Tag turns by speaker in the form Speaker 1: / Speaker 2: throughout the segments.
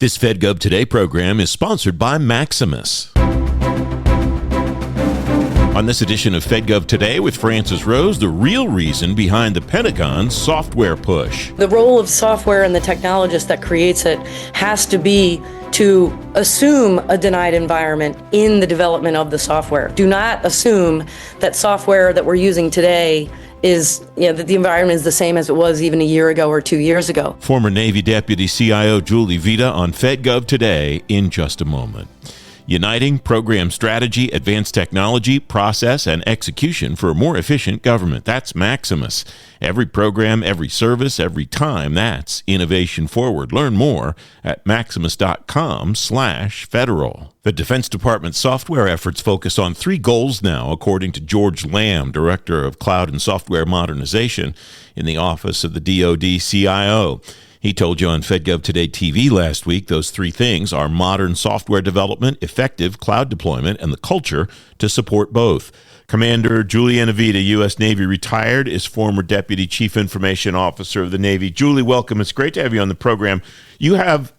Speaker 1: This FedGov Today program is sponsored by Maximus. On this edition of FedGov Today with Francis Rose, the real reason behind the Pentagon's software push.
Speaker 2: The role of software and the technologist that creates it has to be to assume a denied environment in the development of the software. Do not assume that software that we're using today is, that the environment is the same as it was even a year ago or 2 years ago.
Speaker 1: Former Navy Deputy CIO Julie Vita on FedGov Today in just a moment. Uniting program strategy, advanced technology, process, and execution for a more efficient government. That's Maximus. Every program, every service, every time. That's innovation forward. Learn more at maximus.com/federal. The Defense Department's software efforts focus on 3 goals now, according to George Lamb, Director of Cloud and Software Modernization in the Office of the DoD CIO. He told you on FedGov Today TV last week, those 3 things are modern software development, effective cloud deployment, and the culture to support both. Commander Juliana Vita, U.S. Navy retired, is former Deputy Chief Information Officer of the Navy. Julie, welcome. It's great to have you on the program. You have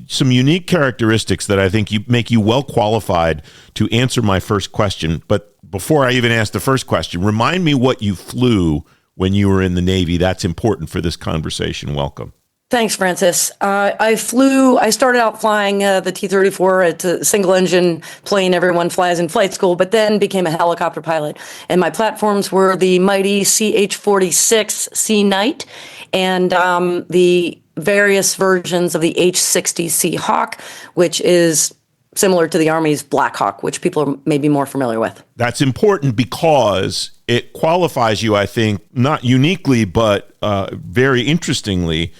Speaker 1: some unique characteristics that I think make you well qualified to answer my first question. But before I even ask the first question, remind me what you flew when you were in the Navy. That's important for this conversation. Welcome.
Speaker 2: Thanks, Francis. I started out flying the T-34. It's a single-engine plane everyone flies in flight school, but then became a helicopter pilot. And my platforms were the mighty CH-46 Sea Knight and the various versions of the H-60 Sea Hawk, which is similar to the Army's Black Hawk, which people are maybe more familiar with.
Speaker 1: That's important because it qualifies you, I think, not uniquely, but very interestingly,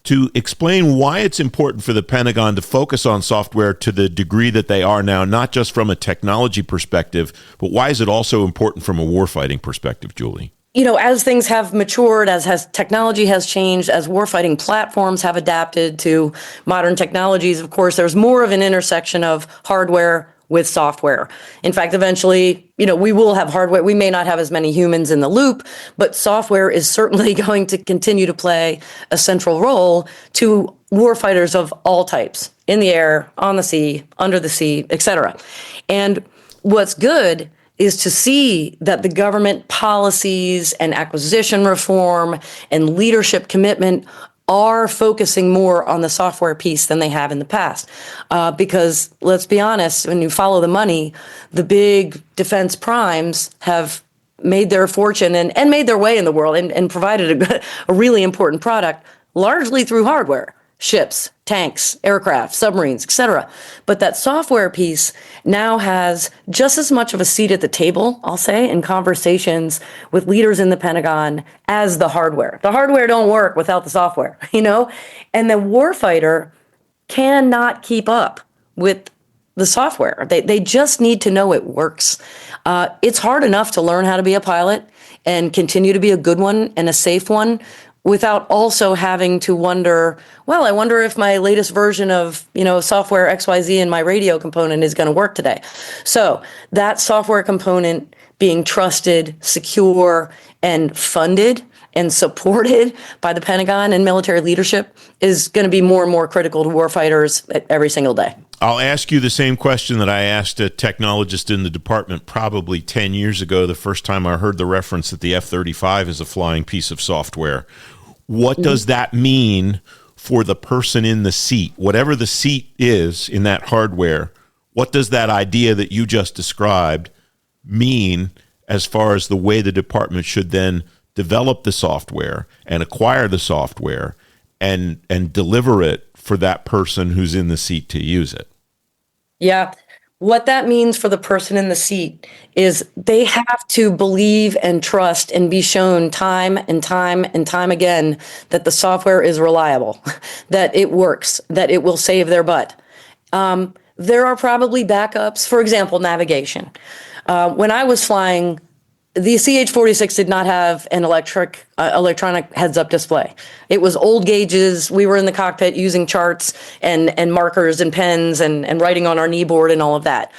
Speaker 1: to explain why it's important for the Pentagon to focus on software to the degree that they are now, not just from a technology perspective, but why is it also important from a warfighting perspective, Julie?
Speaker 2: As things have matured, as technology has changed, as warfighting platforms have adapted to modern technologies, of course, there's more of an intersection of hardware with software. In fact, eventually, we will have hardware. We may not have as many humans in the loop, but software is certainly going to continue to play a central role to warfighters of all types, in the air, on the sea, under the sea, etc. And what's good is to see that the government policies and acquisition reform and leadership commitment are focusing more on the software piece than they have in the past. Because let's be honest, when you follow the money, the big defense primes have made their fortune and made their way in the world and provided a really important product largely through hardware. Ships, tanks, aircraft, submarines, etc. But that software piece now has just as much of a seat at the table, I'll say, in conversations with leaders in the Pentagon as the hardware. The hardware don't work without the software, And the warfighter cannot keep up with the software. They just need to know it works. It's hard enough to learn how to be a pilot and continue to be a good one and a safe one without also having to wonder, I wonder if my latest version of, software XYZ in my radio component is going to work today. So that software component being trusted, secure, and funded and supported by the Pentagon and military leadership is going to be more and more critical to warfighters every single day.
Speaker 1: I'll ask you the same question that I asked a technologist in the department probably 10 years ago, the first time I heard the reference that the F-35 is a flying piece of software. What does that mean for the person in the seat? Whatever the seat is in that hardware, what does that idea that you just described mean as far as the way the department should then develop the software and acquire the software and deliver it for that person who's in the seat to use it?
Speaker 2: Yeah. What that means for the person in the seat is they have to believe and trust and be shown time and time and time again that the software is reliable, that it works, that it will save their butt. There are probably backups, for example, navigation. When I was flying, the CH-46 did not have an electronic heads-up display. It was old gauges. We were in the cockpit using charts and markers and pens and writing on our knee board and all of that.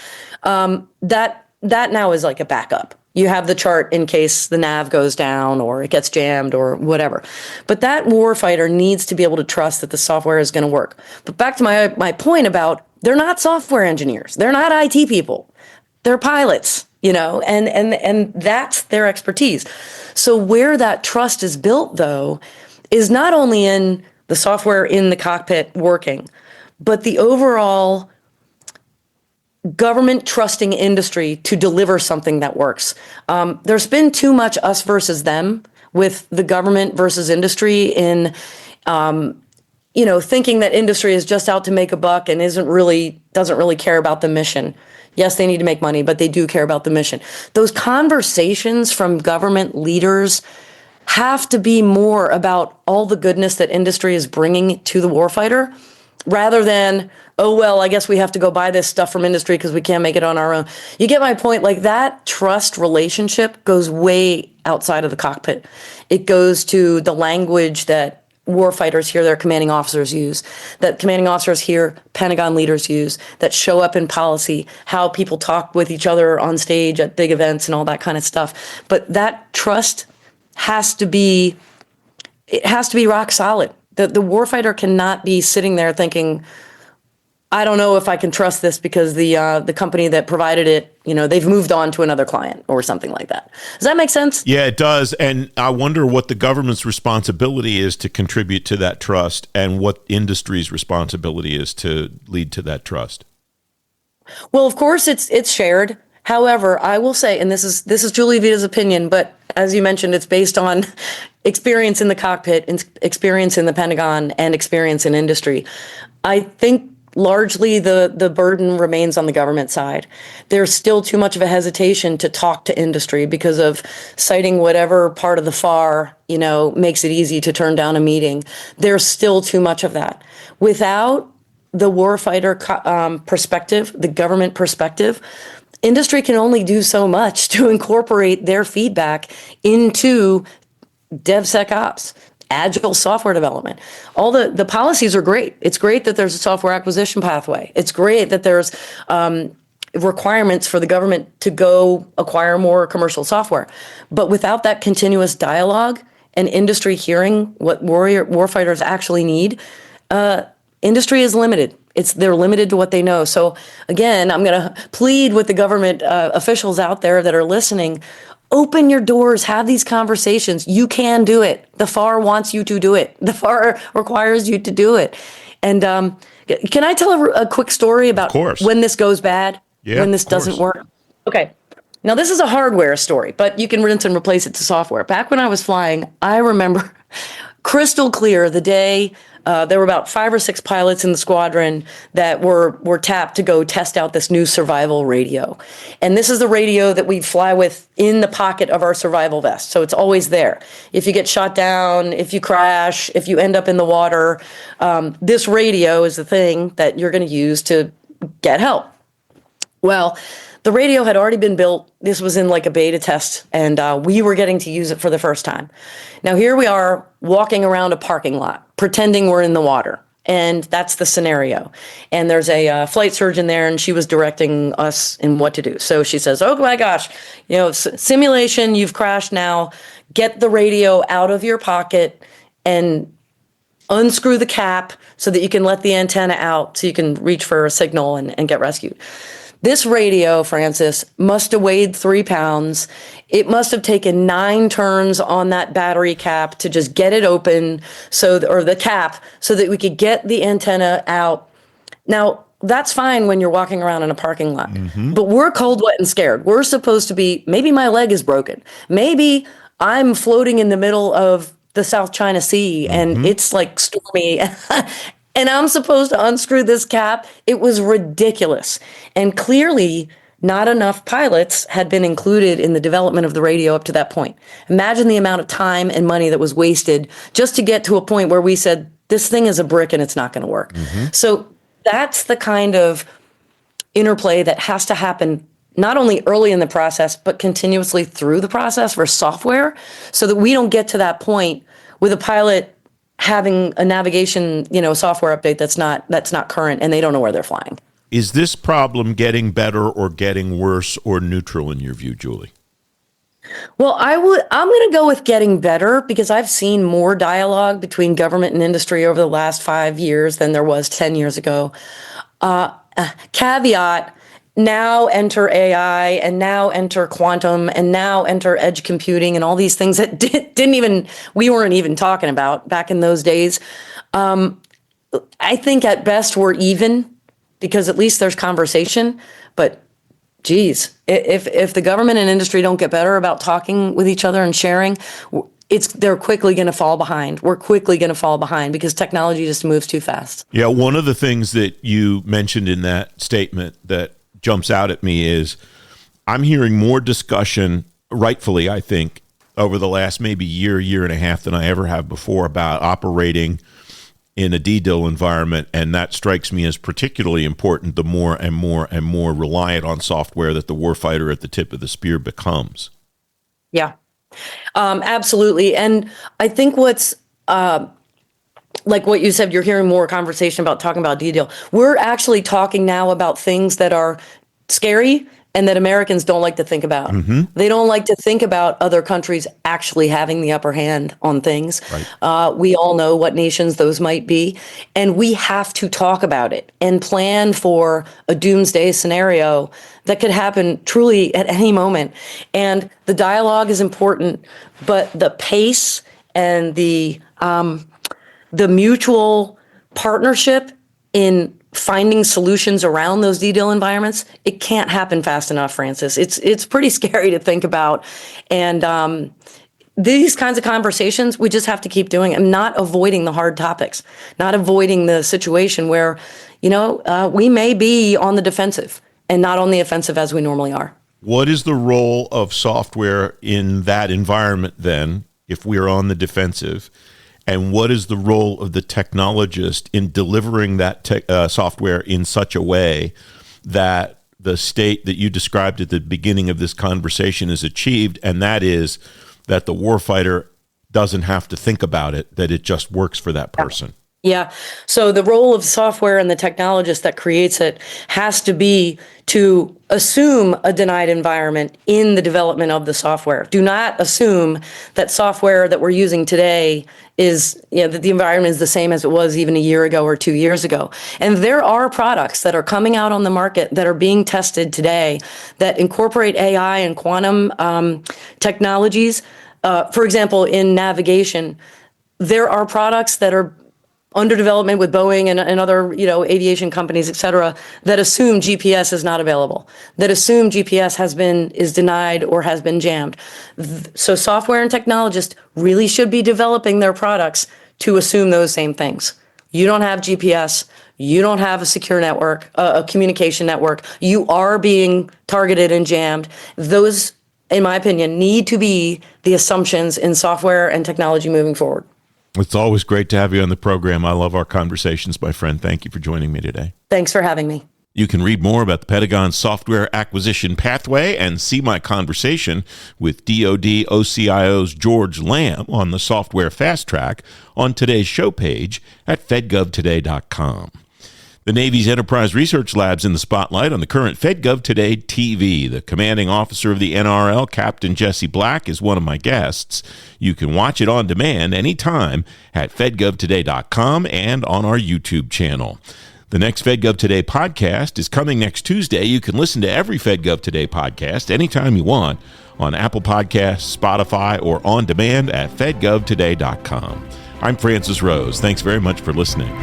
Speaker 2: That now is like a backup. You have the chart in case the nav goes down or it gets jammed or whatever. But that warfighter needs to be able to trust that the software is going to work. But back to my point about they're not software engineers. They're not IT people. They're pilots, and that's their expertise. So where that trust is built, though, is not only in the software in the cockpit working, but the overall government trusting industry to deliver something that works. There's been too much us versus them with the government versus industry in, thinking that industry is just out to make a buck and doesn't really care about the mission. Yes, they need to make money, but they do care about the mission. Those conversations from government leaders have to be more about all the goodness that industry is bringing to the warfighter, rather than, oh, well, I guess we have to go buy this stuff from industry because we can't make it on our own. You get my point? Like, that trust relationship goes way outside of the cockpit. It goes to the language that warfighters hear their commanding officers use, that commanding officers hear Pentagon leaders use, that show up in policy, how people talk with each other on stage at big events and all that kind of stuff. But that trust has to be rock solid. The warfighter cannot be sitting there thinking, I don't know if I can trust this because the company that provided it, they've moved on to another client or something like that. Does that make sense?
Speaker 1: Yeah, it does. And I wonder what the government's responsibility is to contribute to that trust and what industry's responsibility is to lead to that trust.
Speaker 2: Well, of course, it's shared. However, I will say, and this is Julie Vita's opinion, but as you mentioned, it's based on experience in the cockpit, experience in the Pentagon, and experience in industry. I think largely the burden remains on the government side. There's still too much of a hesitation to talk to industry because of citing whatever part of the FAR, makes it easy to turn down a meeting. There's still too much of that. Without the warfighter perspective, the government perspective, industry can only do so much to incorporate their feedback into DevSecOps, agile software development. All the policies are great. It's great that there's a software acquisition pathway. It's great that there's requirements for the government to go acquire more commercial software. But without that continuous dialogue and industry hearing what warfighters actually need, industry is limited. They're limited to what they know. So again, I'm going to plead with the government officials out there that are listening. Open your doors, have these conversations. You can do it. The FAR wants you to do it. The FAR requires you to do it. And can I tell a quick story about when this goes bad, when this doesn't work? Okay. Now, this is a hardware story, but you can rinse and replace it to software. Back when I was flying, I remember crystal clear the day there were about 5 or 6 pilots in the squadron that were tapped to go test out this new survival radio. And this is the radio that we fly with in the pocket of our survival vest. So it's always there. If you get shot down, if you crash, if you end up in the water, this radio is the thing that you're going to use to get help. Well, the radio had already been built. This was in like a beta test, and we were getting to use it for the first time. Now, here we are walking around a parking lot, pretending we're in the water. And that's the scenario. And there's a flight surgeon there, and she was directing us in what to do. So she says, oh my gosh, simulation, you've crashed now. Get the radio out of your pocket and unscrew the cap so that you can let the antenna out so you can reach for a signal and get rescued. This radio, Francis, must have weighed 3 pounds. It must have taken 9 turns on that battery cap to just get it open, or the cap, so that we could get the antenna out. Now, that's fine when you're walking around in a parking lot, but we're cold, wet, and scared. We're supposed to be, maybe my leg is broken. Maybe I'm floating in the middle of the South China Sea and it's like stormy. And I'm supposed to unscrew this cap. It was ridiculous. And clearly, not enough pilots had been included in the development of the radio up to that point. Imagine the amount of time and money that was wasted just to get to a point where we said, this thing is a brick and it's not going to work. So that's the kind of interplay that has to happen not only early in the process, but continuously through the process for software, so that we don't get to that point with a pilot having a navigation, software update that's not current and they don't know where they're flying.
Speaker 1: Is this problem getting better or getting worse or neutral in your view, Julie?
Speaker 2: Well, I'm going to go with getting better because I've seen more dialogue between government and industry over the last 5 years than there was 10 years ago. Caveat, now enter AI and now enter quantum and now enter edge computing and all these things that we weren't even talking about back in those days. I think at best we're even because at least there's conversation, but geez, if the government and industry don't get better about talking with each other and sharing, they're quickly going to fall behind. We're quickly going to fall behind because technology just moves too fast.
Speaker 1: Yeah, one of the things that you mentioned in that statement that jumps out at me is I'm hearing more discussion, rightfully, I think, over the last maybe year and a half than I ever have before about operating in a DDIL environment, and that strikes me as particularly important the more and more and more reliant on software that the warfighter at the tip of the spear becomes.
Speaker 2: Yeah, absolutely. And I think what's like what you said, you're hearing more conversation about talking about DDIL. We're actually talking now about things that are scary and that Americans don't like to think about. Mm-hmm. They don't like to think about other countries actually having the upper hand on things. Right. We all know what nations those might be, and we have to talk about it and plan for a doomsday scenario that could happen truly at any moment. And the dialogue is important, but the pace and the mutual partnership in finding solutions around those DDIL environments, it can't happen fast enough, Francis. It's pretty scary to think about. And these kinds of conversations, we just have to keep doing and not avoiding the hard topics, not avoiding the situation where, we may be on the defensive and not on the offensive as we normally are.
Speaker 1: What is the role of software in that environment then, if we're on the defensive? And what is the role of the technologist in delivering that software in such a way that the state that you described at the beginning of this conversation is achieved, and that is that the warfighter doesn't have to think about it, that it just works for that person?
Speaker 2: Yeah. So the role of software and the technologist that creates it has to be to assume a denied environment in the development of the software. Do not assume that software that we're using today is, that the environment is the same as it was even a year ago or 2 years ago. And there are products that are coming out on the market that are being tested today that incorporate AI and quantum technologies. For example, in navigation, there are products that are under development with Boeing and other, aviation companies, et cetera, that assume GPS is not available, that assume GPS is denied or has been jammed. So software and technologists really should be developing their products to assume those same things. You don't have GPS. You don't have a secure network, a communication network. You are being targeted and jammed. Those, in my opinion, need to be the assumptions in software and technology moving forward.
Speaker 1: It's always great to have you on the program. I love our conversations, my friend. Thank you for joining me today.
Speaker 2: Thanks for having me.
Speaker 1: You can read more about the Pentagon's software acquisition pathway and see my conversation with DoD OCIO's George Lamb on the software fast track on today's show page at fedgovtoday.com. The Navy's Enterprise Research Lab's in the spotlight on the current FedGov Today TV. The commanding officer of the NRL, Captain Jesse Black, is one of my guests. You can watch it on demand anytime at fedgovtoday.com and on our YouTube channel. The next FedGov Today podcast is coming next Tuesday. You can listen to every FedGov Today podcast anytime you want on Apple Podcasts, Spotify, or on demand at fedgovtoday.com. I'm Francis Rose. Thanks very much for listening.